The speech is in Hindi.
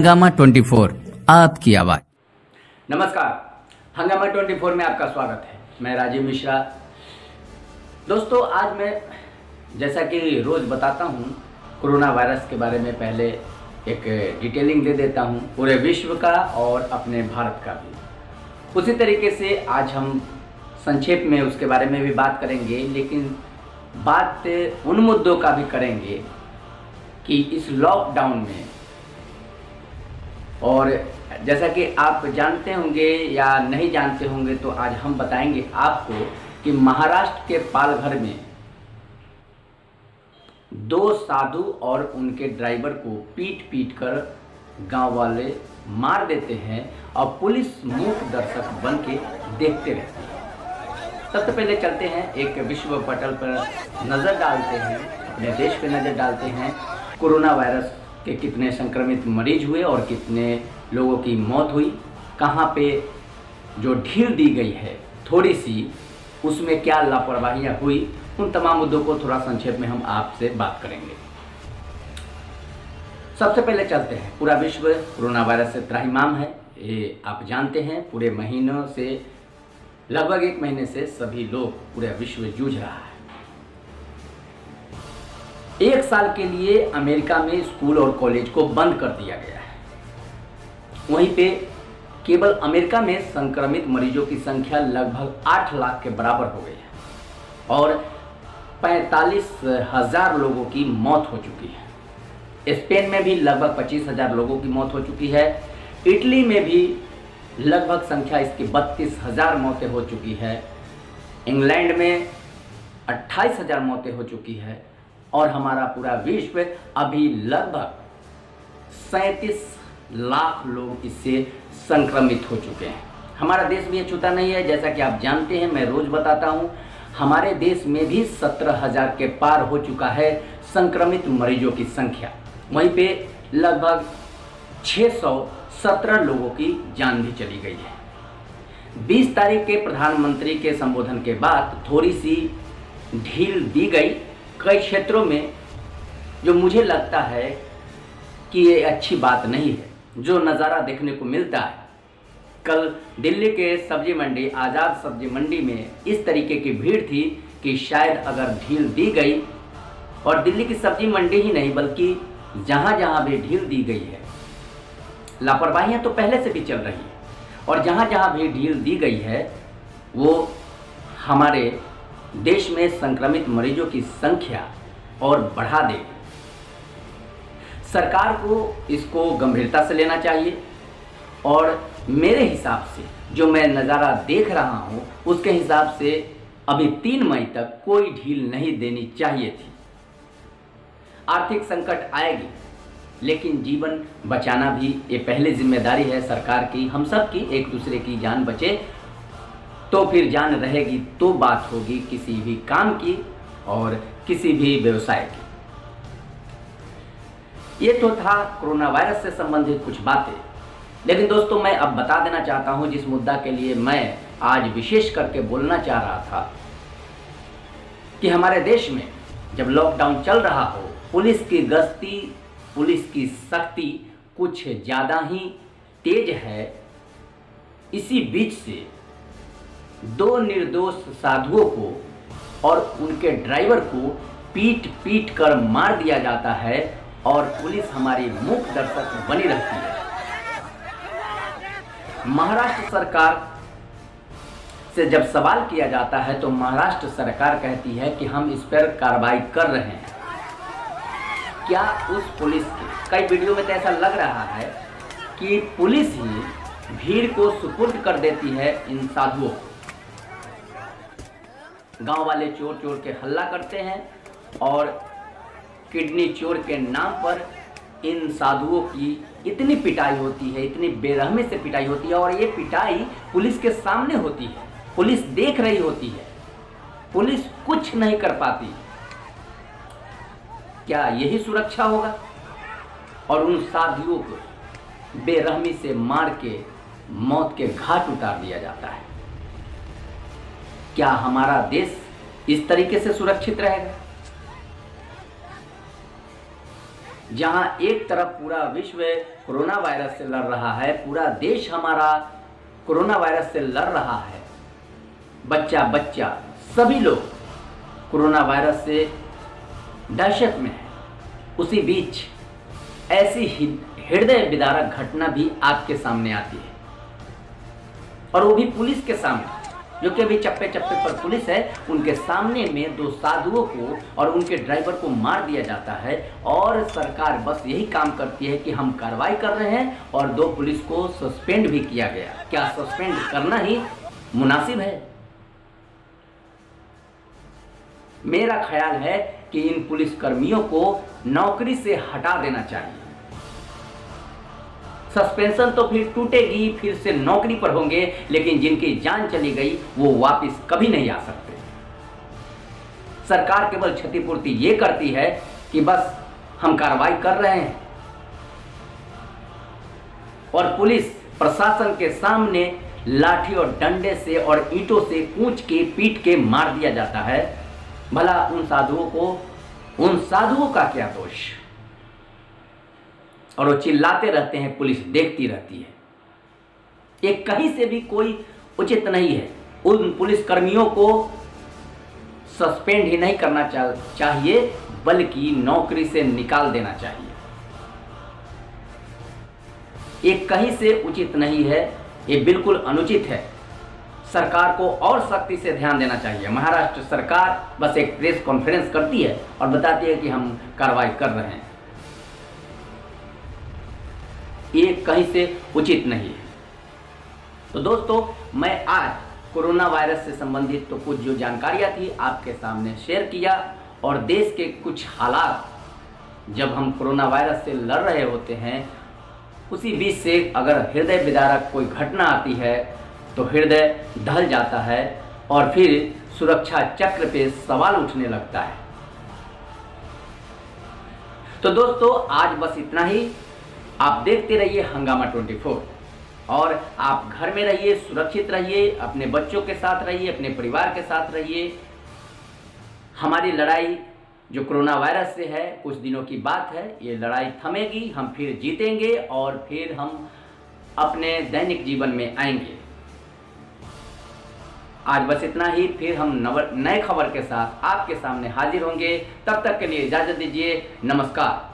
हंगामा 24 आपकी आवाज। नमस्कार, हंगामा 24 में आपका स्वागत है। मैं राजीव मिश्रा। दोस्तों, आज मैं जैसा कि रोज़ बताता हूँ, कोरोना वायरस के बारे में पहले एक डिटेलिंग दे देता हूँ, पूरे विश्व का और अपने भारत का भी। उसी तरीके से आज हम संक्षेप में उसके बारे में भी बात करेंगे, लेकिन बात उन मुद्दों का भी करेंगे कि इस लॉकडाउन में, और जैसा कि आप जानते होंगे या नहीं जानते होंगे, तो आज हम बताएंगे आपको कि महाराष्ट्र के पालघर में 2 साधु और उनके ड्राइवर को पीट कर गांव वाले मार देते हैं और पुलिस मूक दर्शक बन के देखते रहती है। सबसे पहले चलते हैं, एक विश्व पटल पर नज़र डालते हैं, अपने देश पे नज़र डालते हैं। कोरोना वायरस के कितने संक्रमित मरीज हुए और कितने लोगों की मौत हुई, कहाँ पे जो ढील दी गई है थोड़ी सी, उसमें क्या लापरवाहियाँ हुई, उन तमाम मुद्दों को थोड़ा संक्षेप में हम आपसे बात करेंगे। सबसे पहले चलते हैं, पूरा विश्व कोरोना वायरस से त्राहिमाम है, ये आप जानते हैं। पूरे महीनों से, लगभग 1 महीने से सभी लोग, पूरा विश्व जूझ रहा है। 1 साल के लिए अमेरिका में स्कूल और कॉलेज को बंद कर दिया गया है। वहीं पे केवल अमेरिका में संक्रमित मरीजों की संख्या लगभग 8 लाख के बराबर हो गई है और 45,000 लोगों की मौत हो चुकी है। स्पेन में भी लगभग 25,000 लोगों की मौत हो चुकी है। इटली में भी लगभग संख्या इसकी 32,000 मौतें हो चुकी है। इंग्लैंड में 28,000 मौतें हो चुकी है और हमारा पूरा विश्व अभी लगभग 37 लाख लोग इससे संक्रमित हो चुके हैं। हमारा देश भी अछूता नहीं है, जैसा कि आप जानते हैं, मैं रोज़ बताता हूँ। हमारे देश में भी 17,000 के पार हो चुका है संक्रमित मरीजों की संख्या। वहीं पे लगभग 617 लोगों की जान भी चली गई है। 20 तारीख के प्रधानमंत्री के संबोधन के बाद थोड़ी सी ढील दी गई कई क्षेत्रों में, जो मुझे लगता है कि ये अच्छी बात नहीं है। जो नज़ारा देखने को मिलता है, कल दिल्ली के सब्जी मंडी, आज़ाद सब्जी मंडी में इस तरीके की भीड़ थी कि शायद अगर ढील दी गई, और दिल्ली की सब्जी मंडी ही नहीं बल्कि जहाँ जहाँ भी ढील दी गई है, लापरवाहियाँ तो पहले से भी चल रही हैं, और जहाँ जहाँ भी ढील दी गई है वो हमारे देश में संक्रमित मरीजों की संख्या और बढ़ा देगी। सरकार को इसको गंभीरता से लेना चाहिए, और मेरे हिसाब से जो मैं नज़ारा देख रहा हूँ उसके हिसाब से अभी 3 मई तक कोई ढील नहीं देनी चाहिए थी। आर्थिक संकट आएगी, लेकिन जीवन बचाना भी ये पहले जिम्मेदारी है सरकार की, हम सब की। एक दूसरे की जान बचे तो फिर जान रहेगी तो बात होगी किसी भी काम की और किसी भी व्यवसाय की। ये तो था कोरोना वायरस से संबंधित कुछ बातें, लेकिन दोस्तों मैं अब बता देना चाहता हूँ जिस मुद्दा के लिए मैं आज विशेष करके बोलना चाह रहा था, कि हमारे देश में जब लॉकडाउन चल रहा हो, पुलिस की गश्ती, पुलिस की सख्ती कुछ ज़्यादा ही तेज है। इसी बीच से 2 निर्दोष साधुओं को और उनके ड्राइवर को पीट कर मार दिया जाता है और पुलिस हमारी मूक दर्शक बनी रहती है। महाराष्ट्र सरकार से जब सवाल किया जाता है तो महाराष्ट्र सरकार कहती है कि हम इस पर कार्रवाई कर रहे हैं। क्या उस पुलिस के, कई वीडियो में तो ऐसा लग रहा है कि पुलिस ही भीड़ को सुपुर्द कर देती है इन साधुओं को। गांव वाले चोर चोर के हल्ला करते हैं और किडनी चोर के नाम पर इन साधुओं की इतनी पिटाई होती है, इतनी बेरहमी से पिटाई होती है, और ये पिटाई पुलिस के सामने होती है, पुलिस देख रही होती है, पुलिस कुछ नहीं कर पाती। क्या यही सुरक्षा होगा? और उन साधुओं को बेरहमी से मार के मौत के घाट उतार दिया जाता है। क्या हमारा देश इस तरीके से सुरक्षित रहेगा? जहां एक तरफ पूरा विश्व कोरोना वायरस से लड़ रहा है, पूरा देश हमारा कोरोना वायरस से लड़ रहा है, बच्चा बच्चा सभी लोग कोरोना वायरस से दहशत में है, उसी बीच ऐसी हृदय विदारक घटना भी आपके सामने आती है, और वो भी पुलिस के सामने, जो कि अभी चप्पे चप्पे पर पुलिस है, उनके सामने में दो साधुओं को और उनके ड्राइवर को मार दिया जाता है। और सरकार बस यही काम करती है कि हम कार्रवाई कर रहे हैं, और दो पुलिस को सस्पेंड भी किया गया। क्या सस्पेंड करना ही मुनासिब है? मेरा ख्याल है कि इन पुलिस कर्मियों को नौकरी से हटा देना चाहिए। सस्पेंशन तो फिर टूटेगी, फिर से नौकरी पर होंगे, लेकिन जिनकी जान चली गई वो वापस कभी नहीं आ सकते। सरकार केवल क्षतिपूर्ति ये करती है कि बस हम कार्रवाई कर रहे हैं, और पुलिस प्रशासन के सामने लाठी और डंडे से और ईंटों से कूच के पीट के मार दिया जाता है। भला उन साधुओं का क्या दोष? और वो चिल्लाते रहते हैं, पुलिस देखती रहती है। ये कहीं से भी कोई उचित नहीं है। उन पुलिस कर्मियों को सस्पेंड ही नहीं करना चाहिए, बल्कि नौकरी से निकाल देना चाहिए। ये कहीं से उचित नहीं है, ये बिल्कुल अनुचित है। सरकार को और सख्ती से ध्यान देना चाहिए। महाराष्ट्र सरकार बस एक प्रेस कॉन्फ्रेंस करती है और बताती है कि हम कार्रवाई कर रहे हैं। ये कहीं से उचित नहीं है। तो दोस्तों, मैं आज कोरोना वायरस से संबंधित तो कुछ जो जानकारियां थी आपके सामने शेयर किया, और देश के कुछ हालात जब हम कोरोना वायरस से लड़ रहे होते हैं, उसी बीच से अगर हृदय विदारक कोई घटना आती है तो हृदय ढल जाता है, और फिर सुरक्षा चक्र पे सवाल उठने लगता है। तो दोस्तों, आज बस इतना ही। आप देखते रहिए हंगामा 24, और आप घर में रहिए, सुरक्षित रहिए, अपने बच्चों के साथ रहिए, अपने परिवार के साथ रहिए। हमारी लड़ाई जो कोरोना वायरस से है, कुछ दिनों की बात है, ये लड़ाई थमेगी, हम फिर जीतेंगे, और फिर हम अपने दैनिक जीवन में आएंगे। आज बस इतना ही। फिर हम नए खबर के साथ आपके सामने हाजिर होंगे। तब तक के लिए इजाजत दीजिए। नमस्कार।